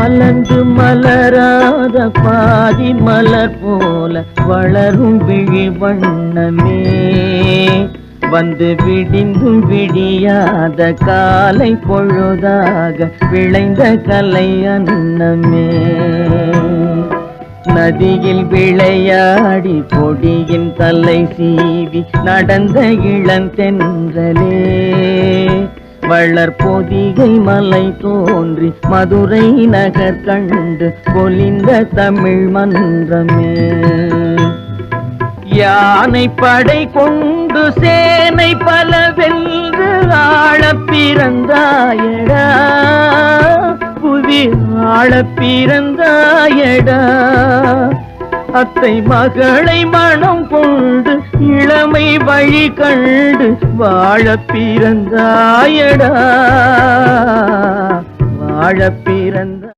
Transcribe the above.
மலர்ந்து மலராத பாதி மலர் போல வளரும் விழி வண்ணமே, வந்து விடிந்தும் விடியாத காலை பொழுதாக விளைந்த கலை அன்னமே. நதியில் விளையாடி பொடியின் தலை சீவி நடந்த இளந்தென்றலே, வளர் பொதிகை மலை தோன்றி மதுரை நகர் கண்டு பொலிந்த தமிழ் மன்றமே. யானை படை கொண்டு சேனை பல வென்று ஆளப் பிறந்தாயடா, புவி ஆளப் பிறந்தாயடா. அத்தை மகளை மனம் கொண்டு இளமை வழி கண்டு வாழப் பிறந்தாயடா, வாழப் பிறந்த